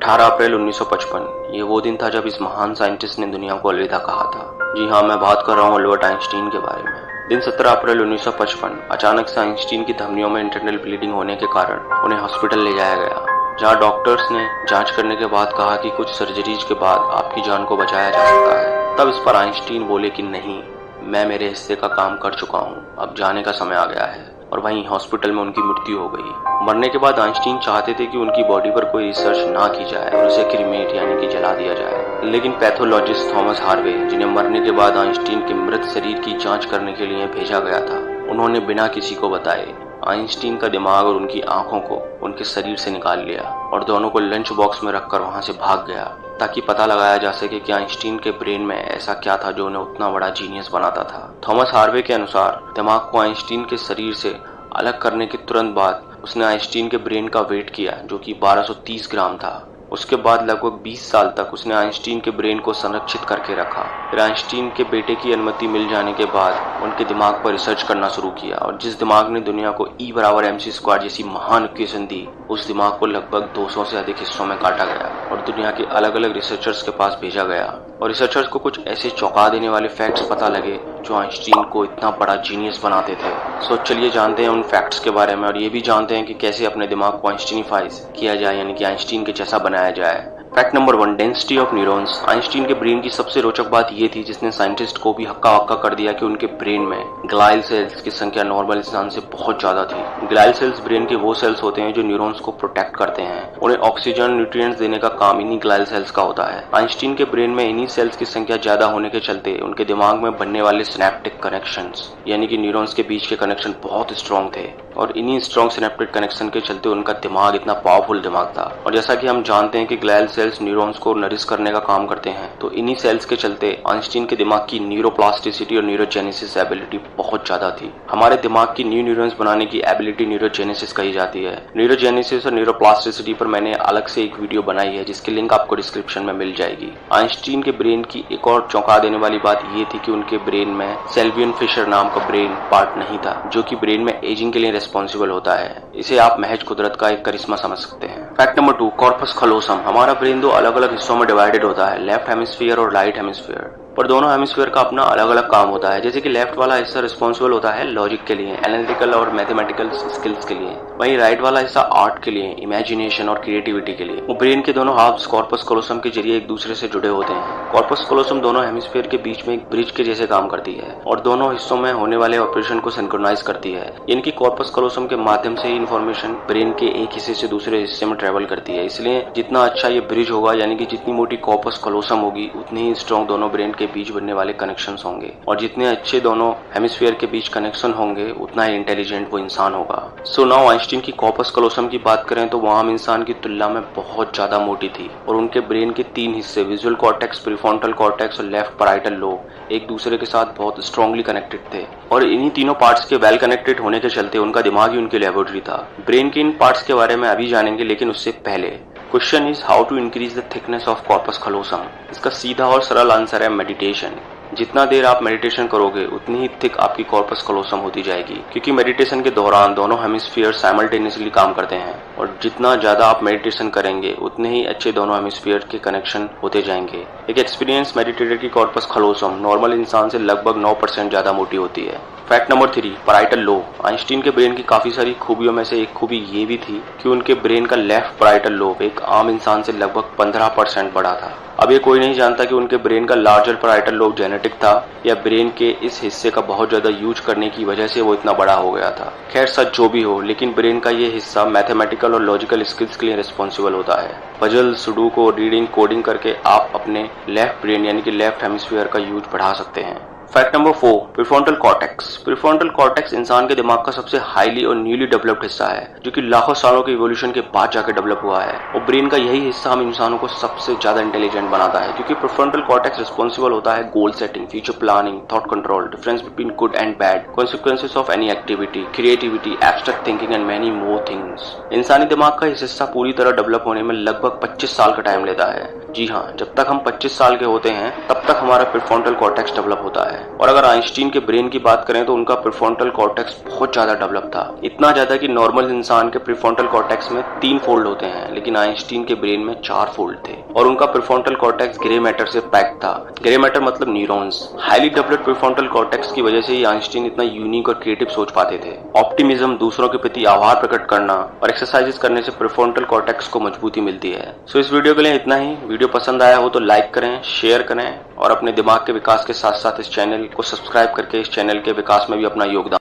18 अप्रैल 1955 ये वो दिन था जब इस महान साइंटिस्ट ने दुनिया को अलविदा कहा था। जी हाँ, मैं बात कर रहा हूँ अल्बर्ट आइंस्टीन के बारे में। दिन 17 अप्रैल 1955 अचानक से आइंस्टीन की धमनियों में इंटरनल ब्लीडिंग होने के कारण उन्हें हॉस्पिटल ले जाया गया, जहाँ डॉक्टर्स ने जांच करने के बाद कहा कि कुछ सर्जरीज के बाद आपकी जान को बचाया जा सकता है। तब इस पर आइंस्टीन बोले कि नहीं, मैं मेरे हिस्से का काम कर चुका हूँ, अब जाने का समय आ गया है। और वहीं हॉस्पिटल में उनकी मृत्यु हो गई। मरने के बाद आइंस्टीन चाहते थे कि उनकी बॉडी पर कोई रिसर्च ना की जाए और उसे क्रीमेट यानी कि जला दिया जाए, लेकिन पैथोलॉजिस्ट थॉमस हार्वे, जिन्हें मरने के बाद आइंस्टीन के मृत शरीर की जांच करने के लिए भेजा गया था, उन्होंने बिना किसी को बताए आइंस्टीन का दिमाग और उनकी आंखों को उनके शरीर से निकाल लिया और दोनों को लंच बॉक्स में रखकर वहां से भाग गया, ताकि पता लगाया जा सके कि आइंस्टीन के ब्रेन में ऐसा क्या था जो उन्हें उतना बड़ा जीनियस बनाता था। थॉमस हार्वे के अनुसार दिमाग को आइंस्टीन के शरीर से अलग करने के तुरंत बाद उसने आइंस्टीन के ब्रेन का वेट किया, जो कि 1230 ग्राम था। उसके बाद लगभग 20 साल तक उसने आइंस्टीन के ब्रेन को संरक्षित करके रखा। फिर आइंस्टीन के बेटे की अनुमति मिल जाने के बाद उनके दिमाग पर रिसर्च करना शुरू किया और जिस दिमाग ने दुनिया को E=mc² जैसी महान इक्वेशन दी, उस दिमाग को लगभग 200 से अधिक हिस्सों में काटा गया और दुनिया के अलग अलग रिसर्चर्स के पास भेजा गया। और रिसर्चर्स को कुछ ऐसे चौंका देने वाले फैक्ट्स पता लगे जो आइंस्टीन को इतना बड़ा जीनियस बनाते थे। सो चलिए जानते हैं उन फैक्ट्स के बारे में और ये भी जानते हैं कि कैसे अपने दिमाग को आइंस्टीनिफाइज किया जाए, यानी कि आइंस्टीन के जैसा बनाया जाए। Fact number 1, density of neurons. Einstein के ब्रेन की सबसे रोचक बात यह थी, जिसने साइंटिस्ट को भी हक्का हक्का कर दिया, कि उनके ब्रेन में ग्लाइल सेल्स की संख्या नॉर्मल इंसान से बहुत ज्यादा थी। ग्लाइल सेल्स ब्रेन के वो सेल्स होते हैं जो न्यूरॉन्स को प्रोटेक्ट करते हैं। उन्हें ऑक्सीजन, न्यूट्रिएंट्स देने का काम इन्हीं ग्लाइल सेल्स का होता है। आइंस्टीन के ब्रेन में इन्हीं सेल्स की संख्या ज्यादा होने के चलते उनके दिमाग में बनने वाले सिनेप्टिक कनेक्शंस, यानी कि न्यूरॉन्स के बीच के कनेक्शन बहुत स्ट्रॉन्ग थे और इन्हीं स्ट्रॉन्ग सिनेप्टिक कनेक्शन के चलते उनका दिमाग इतना पावरफुल दिमाग था। और जैसा कि हम जानते हैं कि ग्लाइल सेल्स न्यूरॉन्स को नरिश करने का काम करते हैं, तो इन्हीं सेल्स के चलते आइंस्टीन के दिमाग की न्यूरोप्लास्टिसिटी और न्यूरोजेनेसिस एबिलिटी बहुत ज्यादा थी। हमारे दिमाग की न्यू न्यूरॉन्स बनाने की एबिलिटी न्यूरोजेनेसिस कही जाती है। न्यूरोजेनेसिस और न्यूरोप्लास्टिसिटी पर मैंने अलग से एक वीडियो बनाई है, जिसकी लिंक आपको डिस्क्रिप्शन में मिल जाएगी। आइंस्टीन के ब्रेन की एक और चौंका देने वाली बात ये थी कि उनके ब्रेन में सेल्वियन फिशर नाम का ब्रेन पार्ट नहीं था, जो कि ब्रेन में एजिंग के लिए रिस्पॉन्सिबल होता है। इसे आप महज कुदरत का एक करिश्मा समझ सकते हैं। Fact number 2, corpus callosum. हमारा ब्रेन दो अलग अलग हिस्सों में डिवाइडेड होता है, लेफ्ट हेमिस्फीयर और राइट हेमिस्फीयर। पर दोनों हेमिस्फीयर का अपना अलग अलग काम होता है। जैसे कि लेफ्ट वाला हिस्सा रिस्पॉन्सिबल होता है लॉजिक के लिए, एनालिटिकल और मैथमेटिकल स्किल्स के लिए, वहीं राइट वाला हिस्सा आर्ट के लिए, इमेजिनेशन और क्रिएटिविटी के लिए। वो ब्रेन के दोनों हाफ्स कॉर्पस कलोसम के जरिए एक दूसरे से जुड़े होते हैं। कॉर्पस कलोसम दोनों हेमिस्फीयर के बीच में एक ब्रिज के जैसे काम करती है और दोनों हिस्सों में होने वाले ऑपरेशन को सिंक्रोनाइज करती है। इनकी कॉर्पस कलोसम के माध्यम से ही इन्फॉर्मेशन ब्रेन के एक हिस्से से दूसरे हिस्से में ट्रेवल करती है। इसलिए जितना अच्छा ये ब्रिज होगा, यानी कि जितनी मोटी कॉर्पस कलोसम होगी, उतनी ही स्ट्रॉन्ग दोनों ब्रेन के बीच बनने वाले कनेक्शंस होंगे और जितने अच्छे दोनों हेमिस्फीयर के बीच कनेक्शन होंगे, उतना ही इंटेलिजेंट वो इंसान होगा। सो नाउ आइंस्टीन की कॉर्पस कलोसम की बात करें तो वो आम इंसान की तुलना में बहुत ज्यादा मोटी थी और उनके ब्रेन के 3 हिस्से, विजुअल कॉर्टेक्स, प्रीफ्रंटल कॉर्टेक्स और लेफ्ट पैराइटल लोब, एक दूसरे के साथ बहुत स्ट्रांगली कनेक्टेड थे और इन्हीं तीनों पार्ट्स के वेल कनेक्टेड होने के चलते उनका दिमाग ही उनकी लेबोरेटरी था। ब्रेन के इन पार्ट्स के बारे में अभी जानेंगे, लेकिन उससे पहले question is how to increase the thickness of corpus callosum. इसका सीधा और सरल आंसर है मेडिटेशन। जितना देर आप मेडिटेशन करोगे, उतनी ही थिक आपकी कॉर्पस कलोसम होती जाएगी, क्योंकि मेडिटेशन के दौरान दोनों हेमिस्फीयर साइमल्टेनियसली काम करते हैं और जितना ज्यादा आप मेडिटेशन करेंगे, उतने ही अच्छे दोनों हेमिस्फीयर के कनेक्शन होते जाएंगे। एक एक्सपीरियंस मेडिटेटर की कॉर्पस कलोसम नॉर्मल इंसान से लगभग 9% ज्यादा मोटी होती है। Fact number 3, parietal lobe. Einstein के ब्रेन की काफी सारी खूबियों में से एक खूबी ये भी थी कि उनके ब्रेन का लेफ्ट पैराइटल लोब एक आम इंसान से लगभग 15% बड़ा था। अब ये कोई नहीं जानता कि उनके ब्रेन का लार्जर पैराइटल लोब जेनेटिक था या ब्रेन के इस हिस्से का बहुत ज्यादा यूज करने की वजह से वो इतना बड़ा हो गया था। खैर, सच जो भी हो, लेकिन ब्रेन का ये हिस्सा मैथमेटिकल और लॉजिकल स्किल्स के लिए रिस्पॉन्सिबल होता है। पजल, सुडोकू, रीडिंग, कोडिंग करके आप अपने लेफ्ट ब्रेन यानी कि लेफ्ट हेमिस्फीयर का यूज बढ़ा सकते हैं। Fact number 4, prefrontal cortex. Prefrontal cortex इंसान के दिमाग का सबसे हाईली और न्यूली डेवलप्ड हिस्सा है, जो कि लाखों सालों के इवोल्यूशन के बाद जाकर डेवलप हुआ है और ब्रेन का यही हिस्सा हम इंसानों को सबसे ज्यादा इंटेलिजेंट बनाता है, क्योंकि प्रीफ्रंटल कॉर्टेक्स रिस्पॉन्सिबल होता है goal setting, future planning, thought control, difference between good and bad, consequences of any activity, creativity, abstract thinking and many more things. इंसानी दिमाग का इस हिस्सा पूरी तरह डेवलप होने में लगभग 25 साल का टाइम लेता है। जी हाँ, जब तक हम 25 साल के होते हैं तब तक हमारा प्रीफ्रंटल कॉर्टेक्स डेवलप होता है। और अगर आइंस्टीन के ब्रेन की बात करें तो उनका प्रीफ्रंटल कॉर्टेक्स बहुत ज्यादा डेवलप था, इतना ज्यादा कि नॉर्मल इंसान के प्रीफ्रंटल कॉर्टेक्स में 3 फोल्ड होते हैं, लेकिन आइंस्टीन के ब्रेन में 4 फोल्ड थे। और उनका प्रीफ्रंटल कॉर्टेक्स ग्रे मैटर से पैक्ड था। ग्रे मैटर मतलब neurons. Highly developed prefrontal cortex की वजह से ही आइंस्टीन इतना यूनिक और क्रिएटिव सोच पाते थे। ऑप्टिमिज्म, दूसरों के प्रति आभार प्रकट करना और एक्सरसाइजेस करने से प्रीफ्रंटल कॉर्टेक्स को मजबूती मिलती है। सो इस वीडियो के लिए इतना ही। वीडियो पसंद आया हो तो लाइक करें, शेयर करें और अपने दिमाग के विकास के साथ साथ इस चैनल को सब्सक्राइब करके इस चैनल के विकास में भी अपना योगदान